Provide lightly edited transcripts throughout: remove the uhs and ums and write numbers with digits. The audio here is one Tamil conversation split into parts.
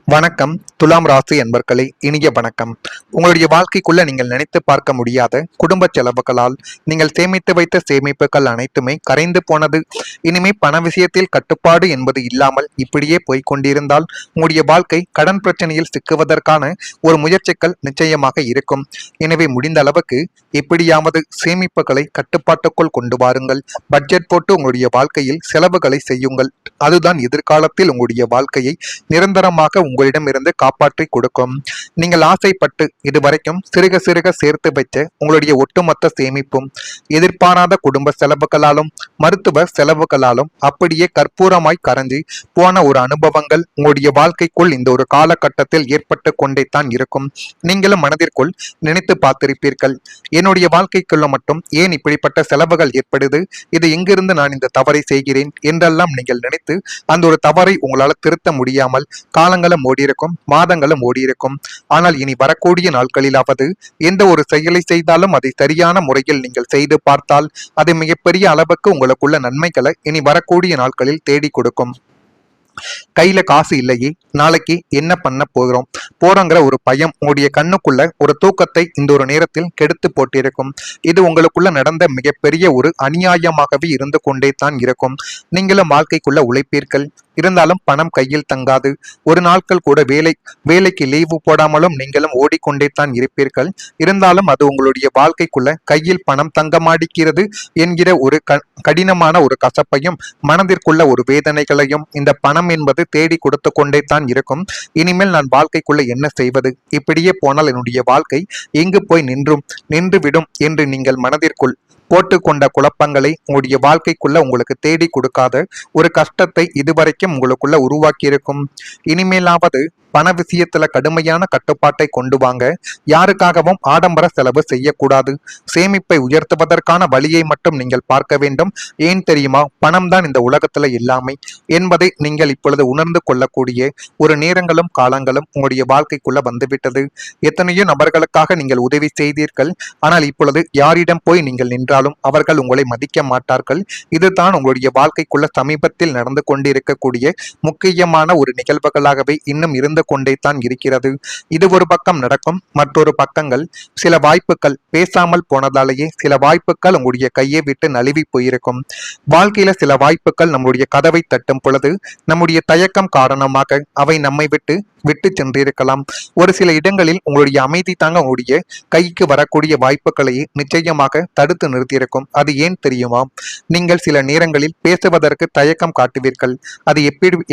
வணக்கம். துலாம் ராசி என்பர்களே, இனிய வணக்கம். உங்களுடைய வாழ்க்கைக்குள்ள நீங்கள் நினைத்து பார்க்க முடியாத குடும்ப செலவுகளால் நீங்கள் சேமித்து வைத்த சேமிப்புகள் அனைத்துமே கரைந்து போனது. இனிமே பண விஷயத்தில் கட்டுப்பாடு என்பது இல்லாமல் இப்படியே போய்கொண்டிருந்தால் உங்களுடைய வாழ்க்கை கடன் பிரச்சனையில் சிக்குவதற்கான ஒரு முயற்சிகள் நிச்சயமாக இருக்கும். எனவே முடிந்த அளவுக்கு எப்படியாவது சேமிப்புகளை கட்டுப்பாட்டுக்குள் கொண்டு வாருங்கள். பட்ஜெட் போட்டு உங்களுடைய வாழ்க்கையில் செலவுகளை செய்யுங்கள். அதுதான் எதிர்காலத்தில் உங்களுடைய வாழ்க்கையை நிரந்தரமாக உங்களிடமிருந்து காப்பாற்றி கொடுக்கும். நீங்கள் ஆசைப்பட்டு இதுவரைக்கும் சிறுக சிறுக சேர்த்து வைத்த உங்களுடைய ஒட்டுமொத்த சேமிப்பும் எதிர்பாராத குடும்ப செலவுகளாலும் மருத்துவ செலவுகளாலும் அப்படியே கற்பூரமாய் கரைஞ்சி போன ஒரு அனுபவங்கள் உங்களுடைய வாழ்க்கைக்குள் இந்த ஒரு காலகட்டத்தில் ஏற்பட்டு கொண்டே தான் இருக்கும். நீங்களும் மனதிற்குள் நினைத்து பார்த்திருப்பீர்கள், என்னுடைய வாழ்க்கைக்குள்ள மட்டும் ஏன் இப்படிப்பட்ட செலவுகள் ஏற்படுது, இது எங்கிருந்து நான் இந்த தவறை செய்கிறேன் என்றெல்லாம் நீங்கள் நினைத்து அந்த ஒரு தவறை உங்களால் திருத்த முடியாமல் காலங்களும் ஓடியிருக்கும், மாதங்களும் ஓடியிருக்கும். ஆனால் இனி வரக்கூடிய நாட்களிலாவது எந்த ஒரு செயலை செய்தாலும் அதை சரியான முறையில் நீங்கள் செய்து பார்த்தால் அது மிகப்பெரிய அளவுக்கு உங்களுக்குள்ள நன்மைகளை இனி வரக்கூடிய நாட்களில் தேடி கொடுக்கும். கையில காசு இல்லையே, நாளைக்கு என்ன பண்ண போறோங்கிற ஒரு பயம் உங்களுடைய கண்ணுக்குள்ள ஒரு தூக்கத்தை இந்த ஒரு நேரத்தில் கெடுத்து போட்டிருக்கும். இது உங்களுக்குள்ள நடந்த மிகப்பெரிய ஒரு அநியாயமாகவே இருந்து கொண்டே தான் இருக்கும். நீங்களும் வாழ்க்கைக்குள்ள உழைப்பீர்கள், இருந்தாலும் பணம் கையில் தங்காது. ஒரு நாட்கள் கூட வேலைக்கு லீவு போடாமலும் நீங்களும் ஓடிக்கொண்டே தான் இருப்பீர்கள். இருந்தாலும் அது உங்களுடைய வாழ்க்கைக்குள்ள கையில் பணம் தங்க மாடிக்கிறது என்கிற ஒரு கடினமான ஒரு கசப்பையும் மனதிற்குள்ள ஒரு வேதனைகளையும் இந்த பணம் என்பது தேடி கொடுத்து கொண்டே தான் இருக்கும். இனிமேல் நான் வாழ்க்கைக்குள்ள என்ன செய்வது, இப்படியே போனால் என்னுடைய வாழ்க்கை எங்கு போய் நின்று விடும் என்று நீங்கள் மனதிற்குள் போட்டுக்கொண்ட குழப்பங்களை உங்களுடைய வாழ்க்கைக்குள்ள உங்களுக்கு தேடி கொடுக்காத ஒரு கஷ்டத்தை இதுவரைக்கும் உங்களுக்குள்ள உருவாக்கி இருக்கும். இனிமேலாவது பண விஷயத்துல கடுமையான கட்டுப்பாட்டை கொண்டு வாங்க. யாருக்காகவும் ஆடம்பர செலவு செய்யக்கூடாது. சேமிப்பை உயர்த்துவதற்கான வழியை மட்டும் நீங்கள் பார்க்க வேண்டும். ஏன் தெரியுமா, பணம் தான் இந்த உலகத்துல எல்லாமே என்பதை நீங்கள் இப்பொழுது உணர்ந்து கொள்ளக்கூடிய ஒரு நேரங்களும் காலங்களும் உங்களுடைய வாழ்க்கைக்குள்ள வந்துவிட்டது. எத்தனையோ நபர்களுக்காக நீங்கள் உதவி செய்தீர்கள், ஆனால் இப்பொழுது யாரிடம் போய் நீங்கள் நின்றாலும் அவர்கள் உங்களை மதிக்க மாட்டார்கள். இதுதான் உங்களுடைய வாழ்க்கைக்குள்ள சமீபத்தில் நடந்து கொண்டிருக்கக்கூடிய முக்கியமான ஒரு நிகழ்வுகளாகவே இன்னும் இருந்து கொண்டே தான் இருக்கிறது. இது ஒரு பக்கம் நடக்கும். மற்றொரு பக்கங்கள் சில வாய்ப்புகள் பேசாமல் போனதாலேயே சில வாய்ப்புகள் உங்களுடைய கையை விட்டு நழுவி போயிருக்கும். வாழ்க்கையில சில வாய்ப்புகள் நம்முடைய கதவை தட்டும் பொழுது நம்முடைய தயக்கம் காரணமாக அவை நம்மை விட்டு சென்றிருக்கலாம். ஒரு சில இடங்களில் உங்களுடைய அமைதி தாங்க உங்களுடைய கைக்கு வரக்கூடிய வாய்ப்புகளையே நிச்சயமாக தடுத்து நிறுத்தியிருக்கும். அது ஏன் தெரியுமா, நீங்கள் சில நேரங்களில் பேசுவதற்கு தயக்கம் காட்டுவீர்கள். அது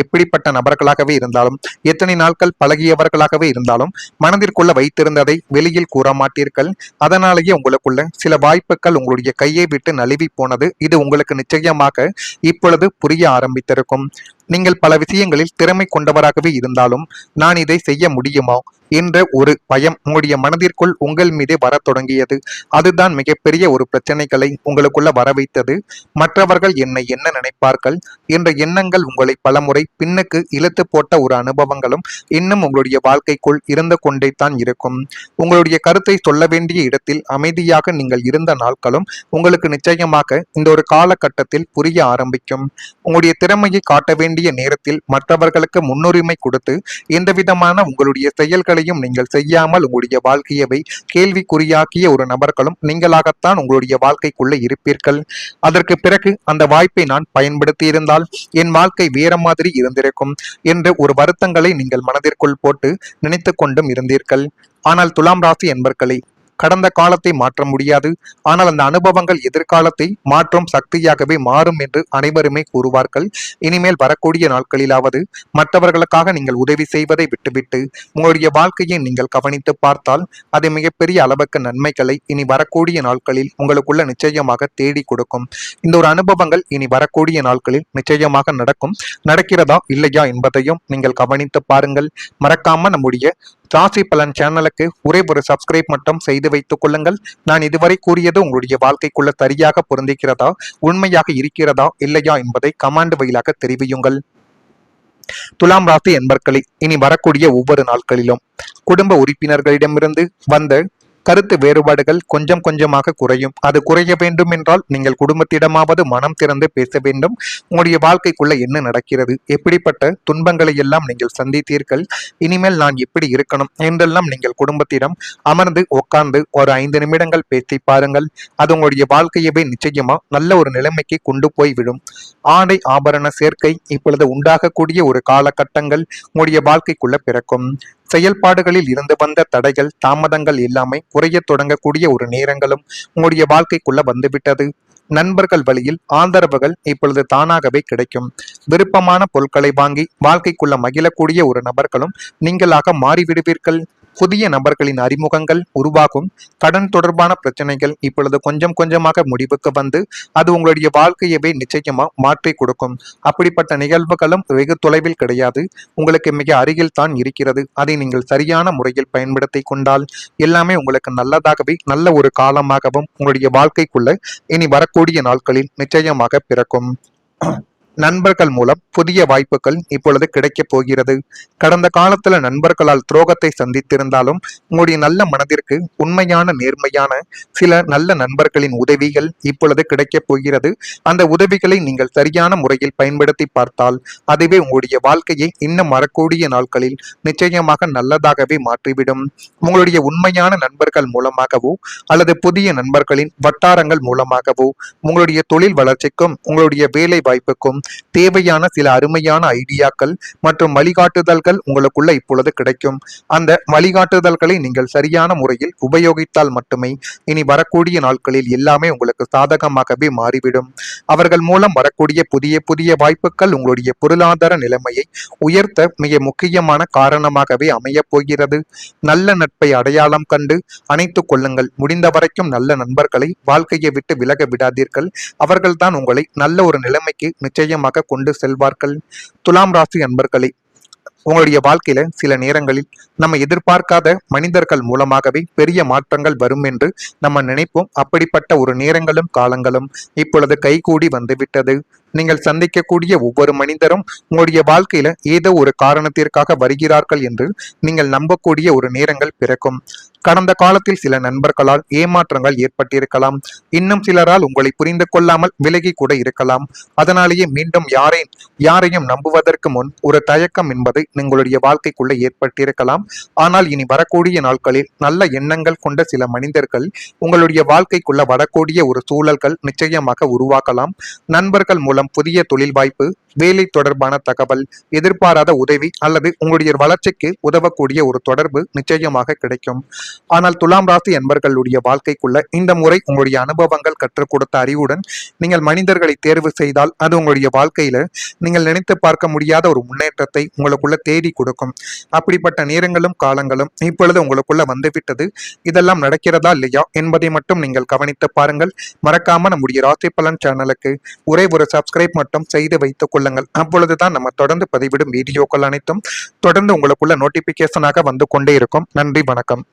எப்படிப்பட்ட நபர்களாகவே இருந்தாலும், எத்தனை நாட்கள் பழகியவர்களாகவே இருந்தாலும் மனதிற்குள்ள வைத்திருந்ததை வெளியில் கூற மாட்டீர்கள். அதனாலேயே உங்களுக்குள்ள சில வாய்ப்புகள் உங்களுடைய கையை விட்டு நழுவி போனது இது உங்களுக்கு நிச்சயமாக இப்பொழுது புரிய ஆரம்பித்திருக்கும். நீங்கள் பல விஷயங்களில் திறமை கொண்டவராகவே இருந்தாலும் நான் இதை செய்ய முடியுமா என்ற ஒரு பயம் உங்களுடைய மனதிற்குள் உங்கள் மீதே வர தொடங்கியது. அதுதான் மிகப்பெரிய ஒரு பிரச்சனைகளை உங்களுக்குள்ள வர வைத்தது. மற்றவர்கள் என்னை என்ன நினைப்பார்கள் என்ற எண்ணங்கள் உங்களை பலமுறை பின்னுக்கு இழுத்து போட்ட ஒரு அனுபவங்களும் இன்னும் உங்களுடைய வாழ்க்கைக்குள் இருந்து கொண்டே தான் இருக்கும். உங்களுடைய கருத்தை சொல்ல வேண்டிய இடத்தில் அமைதியாக நீங்கள் இருந்த நாட்களும் உங்களுக்கு நிச்சயமாக இந்த ஒரு காலகட்டத்தில் புரிய ஆரம்பிக்கும். உங்களுடைய திறமையை காட்ட வேண்டிய நேரத்தில் மற்றவர்களுக்கு முன்னுரிமை கொடுத்து எந்தவிதமான உங்களுடைய செயல்களை நீங்கள் செய்யாமல் உங்களுடைய வாழ்க்கையவை கேள்விக்குறியாக்கிய ஒரு நபர்களும் நீங்களாகத்தான் உங்களுடைய வாழ்க்கைக்குள்ள இருப்பீர்கள். அதற்கு பிறகு அந்த வாய்ப்பை நான் பயன்படுத்தி இருந்தால் என் வாழ்க்கை வேற மாதிரி இருந்திருக்கும் என்ற ஒரு வருத்தங்களை நீங்கள் மனதிற்குள் போட்டு நினைத்து கொண்டும் இருந்தீர்கள். ஆனால் துலாம் ராசி என்பர்களே, கடந்த காலத்தை மாற்ற முடியாது, ஆனால் அந்த அனுபவங்கள் எதிர்காலத்தை மாற்றும் சக்தியாகவே மாறும் என்று அனைவருமே கூறுவார்கள். இனிமேல் வரக்கூடிய நாட்களிலாவது மற்றவர்களுக்காக நீங்கள் உதவி செய்வதை விட்டுவிட்டு உங்களுடைய வாழ்க்கையை நீங்கள் கவனித்து பார்த்தால் அது மிகப்பெரிய அளவுக்கு நன்மைகளை இனி வரக்கூடிய நாட்களில் உங்களுக்குள்ள நிச்சயமாக தேடி கொடுக்கும். இந்த ஒரு அனுபவங்கள் இனி வரக்கூடிய நாட்களில் நிச்சயமாக நடக்கிறதா இல்லையா என்பதையும் நீங்கள் கவனித்து பாருங்கள். மறக்காம நம்முடைய ராசி பலன் சேனலுக்கு ஒரே ஒரு சப்ஸ்கிரைப் மட்டும் செய்து வைத்துக் கொள்ளுங்கள். நான் இதுவரை கூறியது உங்களுடைய வாழ்க்கைக்குள்ள சரியாக பொருந்திக்கிறதா, உண்மையாக இருக்கிறதா இல்லையா என்பதை கமெண்ட் வழியாக தெரிவியுங்கள். துலாம் ராசி என்பர்களே, இனி வரக்கூடிய ஒவ்வொரு நாட்களிலும் குடும்ப உறுப்பினர்களிடமிருந்து வந்த கருத்து வேறுபாடுகள் கொஞ்சம் கொஞ்சமாக குறையும். அது குறைய வேண்டும் என்றால் நீங்கள் குடும்பத்திடமாவது மனம் திறந்து பேச வேண்டும். உங்களுடைய வாழ்க்கைக்குள்ள என்ன நடக்கிறது, எப்படிப்பட்ட துன்பங்களை எல்லாம் நீங்கள் சந்தித்தீர்கள், இனிமேல் நான் எப்படி இருக்கணும் என்றெல்லாம் நீங்கள் குடும்பத்திடம் அமர்ந்து உட்கார்ந்து ஒரு 5 நிமிடங்கள் பேசி பாருங்கள். அது உங்களுடைய வாழ்க்கையவே நிச்சயமா நல்ல ஒரு நிலைமைக்கு கொண்டு போய்விடும். ஆடை ஆபரண சேர்க்கை இப்பொழுது உண்டாகக்கூடிய ஒரு காலகட்டங்கள் உங்களுடைய வாழ்க்கைக்குள்ள பிறக்கும். செயல்பாடுகளில் இருந்து வந்த தடைகள் தாமதங்கள் எல்லாமே குறைய தொடங்கக்கூடிய ஒரு நேரங்களும் உங்களுடைய வாழ்க்கைக்குள்ள வந்துவிட்டது. நண்பர்கள் வழியில் ஆதரவுகள் இப்பொழுது தானாகவே கிடைக்கும். விருப்பமான பொருட்களை வாங்கி வாழ்க்கைக்குள்ள மகிழக்கூடிய ஒரு நபர்களும் நீங்களாக மாறிவிடுவீர்கள். புதிய நபர்களின் அறிமுகங்கள் உருவாகும். கடன் தொடர்பான பிரச்சனைகள் இப்பொழுது கொஞ்சம் கொஞ்சமாக முடிவுக்கு வந்து அது உங்களுடைய வாழ்க்கையவே நிச்சயமா மாற்றி கொடுக்கும். அப்படிப்பட்ட நிகழ்வுகளும் வெகு தொலைவில் கிடையாது, உங்களுக்கு மிக அருகில் தான் இருக்கிறது. அதை நீங்கள் சரியான முறையில் பயன்படுத்தி கொண்டால் எல்லாமே உங்களுக்கு நல்லதாகவே நல்ல ஒரு காலமாகவும் உங்களுடைய வாழ்க்கைக்குள்ள இனி வரக்கூடிய நாட்களில் நிச்சயமாக பிறக்கும். நண்பர்கள் மூலம் புதிய வாய்ப்புகள் இப்பொழுது கிடைக்கப் போகிறது. கடந்த காலத்துல நண்பர்களால் துரோகத்தை சந்தித்திருந்தாலும் உங்களுடைய நல்ல மனதிற்கு உண்மையான நேர்மையான சில நல்ல நண்பர்களின் உதவிகள் இப்பொழுது கிடைக்கப் போகிறது. அந்த உதவிகளை நீங்கள் சரியான முறையில் பயன்படுத்தி பார்த்தால் அதுவே உங்களுடைய வாழ்க்கையை இன்னும் வரக்கூடிய நாட்களில் நிச்சயமாக நல்லதாகவே மாற்றிவிடும். உங்களுடைய உண்மையான நண்பர்கள் மூலமாகவோ அல்லது புதிய நண்பர்களின் வட்டாரங்கள் மூலமாகவோ உங்களுடைய தொழில் வளர்ச்சிக்கும் உங்களுடைய வேலை வாய்ப்புக்கும் தேவையான சில அருமையான ஐடியாக்கள் மற்றும் வழிகாட்டுதல்கள் உங்களுக்குள்ள இப்பொழுது கிடைக்கும். அந்த வழிகாட்டுதல்களை நீங்கள் சரியான முறையில் உபயோகித்தால் மட்டுமே இனி வரக்கூடிய நாட்களில் எல்லாமே உங்களுக்கு சாதகமாகவே மாறிவிடும். அவர்கள் மூலம் வரக்கூடிய புதிய புதிய வாய்ப்புகள் உங்களுடைய பொருளாதார நிலைமையை உயர்த்த மிக முக்கியமான காரணமாகவே அமையப் போகிறது. நல்ல நட்பை அடையாளம் கண்டு அணைத்துக் கொள்ளுங்கள். முடிந்த வரைக்கும் நல்ல நண்பர்களை வாழ்க்கையை விட்டு விலக விடாதீர்கள். அவர்கள்தான் உங்களை நல்ல ஒரு நிலைமைக்கு நிச்சயமாக கொண்டு செல்வார்கள். துலாம் ராசி அன்பர்களே, உங்களுடைய வாழ்க்கையில சில நேரங்களில் நம்ம எதிர்பார்க்காத மனிதர்கள் மூலமாகவே பெரிய மாற்றங்கள் வரும் என்று நம்ம நினைப்போம். அப்படிப்பட்ட ஒரு நேரங்களும் காலங்களும் இப்பொழுது கைகூடி வந்துவிட்டது. நீங்கள் சந்திக்கக்கூடிய ஒவ்வொரு மனிதரும் உங்களுடைய வாழ்க்கையில ஏதோ ஒரு காரணத்திற்காக வருகிறார்கள் என்று நீங்கள் நம்பக்கூடிய ஒரு நேரங்கள் பிறக்கும். கடந்த காலத்தில் சில நண்பர்களால் ஏமாற்றங்கள் ஏற்பட்டிருக்கலாம். இன்னும் சிலரால் உங்களை புரிந்து கொள்ளாமல் விலகி கூட இருக்கலாம். அதனாலேயே மீண்டும் யாரையும் நம்புவதற்கு முன் ஒரு தயக்கம் என்பது உங்களுடைய வாழ்க்கைக்குள்ள ஏற்பட்டிருக்கலாம். ஆனால் இனி வரக்கூடிய நாட்களில் நல்ல எண்ணங்கள் கொண்ட சில மனிதர்கள் உங்களுடைய வாழ்க்கைக்குள்ள வரக்கூடிய ஒரு சூழல்கள் நிச்சயமாக உருவாக்கலாம். நண்பர்கள் மூலம் புதிய தொழில் வாய்ப்பு, வேலை தொடர்பான தகவல், எதிர்பாராத உதவி அல்லது உங்களுடைய வளர்ச்சிக்கு உதவக்கூடிய ஒரு தொடர்பு நிச்சயமாக கிடைக்கும். ஆனால் துலாம் ராசி என்பர்களுடைய வாழ்க்கைக்குள்ள இந்த முறை உங்களுடைய அனுபவங்கள் கற்றுக் கொடுத்த அறிவுடன் நீங்கள் மனிதர்களை தேர்வு செய்தால் அது உங்களுடைய வாழ்க்கையில நீங்கள் நினைத்து பார்க்க முடியாத ஒரு முன்னேற்றத்தை உங்களுக்குள்ள தேடி கொடுக்கும். அப்படிப்பட்ட நேரங்களும் காலங்களும் இப்பொழுது உங்களுக்குள்ள வந்துவிட்டது. இதெல்லாம் நடக்கிறதா இல்லையா என்பதை மட்டும் நீங்கள் கவனித்து பாருங்கள். மறக்காம நம்முடைய ராசி பலன் சேனலுக்கு ஒரே ஒரு சப்ஸ்கிரைப் மட்டும் செய்து வைத்துக் கொள்ளுங்கள். அப்பொழுதுதான் நம்ம தொடர்ந்து பதிவிடும் வீடியோக்கள் அனைத்தும் தொடர்ந்து உங்களுக்குள்ள நோட்டிபிகேஷனாக வந்து கொண்டே இருக்கும். நன்றி, வணக்கம்.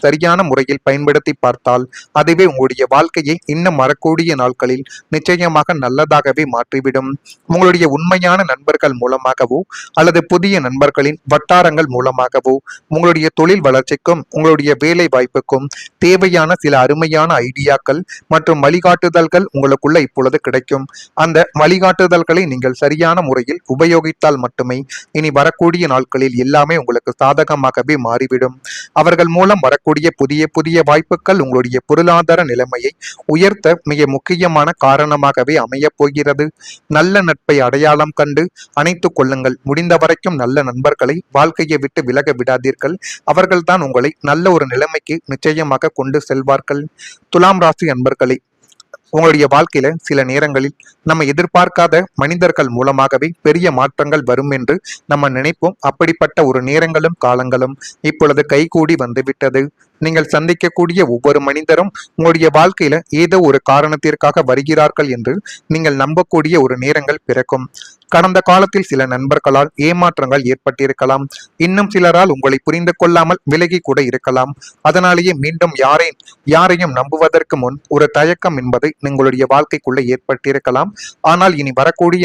சரியான முறையில் பயன்படுத்தி பார்த்தால் அதுவே உங்களுடைய வாழ்க்கையை இன்னும் வரக்கூடிய நாட்களில் நிச்சயமாக நல்லதாகவே மாற்றிவிடும். உங்களுடைய உண்மையான நண்பர்கள் மூலமாகவோ அல்லது புதிய நண்பர்களின் வட்டாரங்கள் மூலமாகவோ உங்களுடைய தொழில் வளர்ச்சிக்கும் உங்களுடைய வேலை வாய்ப்புக்கும் தேவையான சில அருமையான ஐடியாக்கள் மற்றும் வழிகாட்டுதல்கள் உங்களுக்குள்ள இப்பொழுது கிடைக்கும். அந்த வழிகாட்டுதல்களை நீங்கள் சரியான முறையில் உபயோகித்தால் மட்டுமே இனி வரக்கூடிய நாட்களில் எல்லாமே உங்களுக்கு சாதகமாகவே மாறிவிடும். அவர்கள் மூலம் வரக்கூடிய புதிய புதிய வாய்ப்புகள் உங்களுடைய பொருளாதார நிலைமையை உயர்த்த மிக முக்கியமான காரணமாகவே அமையப் போகிறது. நல்ல நட்பை அடையாளம் கண்டு அணைத்துக் கொள்ளுங்கள். முடிந்த வரைக்கும் நல்ல நண்பர்களை வாழ்க்கையை விட்டு விலக விடாதீர்கள். அவர்கள்தான் உங்களை நல்ல ஒரு நிலைமைக்கு நிச்சயமாக கொண்டு செல்வார்கள். துலாம் ராசி அன்பர்களே, உங்களுடைய வாழ்க்கையில சில நேரங்களில் நம்ம எதிர்பார்க்காத மனிதர்கள் மூலமாகவே பெரிய மாற்றங்கள் வரும் என்று நம்ம நினைப்போம். அப்படிப்பட்ட ஒரு நேரங்களும் காலங்களும் இப்பொழுது கைகூடி வந்துவிட்டது. நீங்கள் சந்திக்கக்கூடிய ஒவ்வொரு மனிதரும் உங்களுடைய வாழ்க்கையில ஏதோ ஒரு காரணத்திற்காக வருகிறார்கள் என்று நீங்கள் நம்பக்கூடிய ஒரு நேரங்கள் பிறக்கும். கடந்த காலத்தில் சில நண்பர்களால் ஏமாற்றங்கள் ஏற்பட்டிருக்கலாம். இன்னும் சிலரால் உங்களை புரிந்து கொள்ளாமல் விலகி கூட இருக்கலாம். அதனாலேயே மீண்டும் யாரையும் நம்புவதற்கு முன் ஒரு தயக்கம் என்பது உங்களுடைய வாழ்க்கைக்குள்ள ஏற்பட்டிருக்கலாம். ஆனால் இனி வரக்கூடிய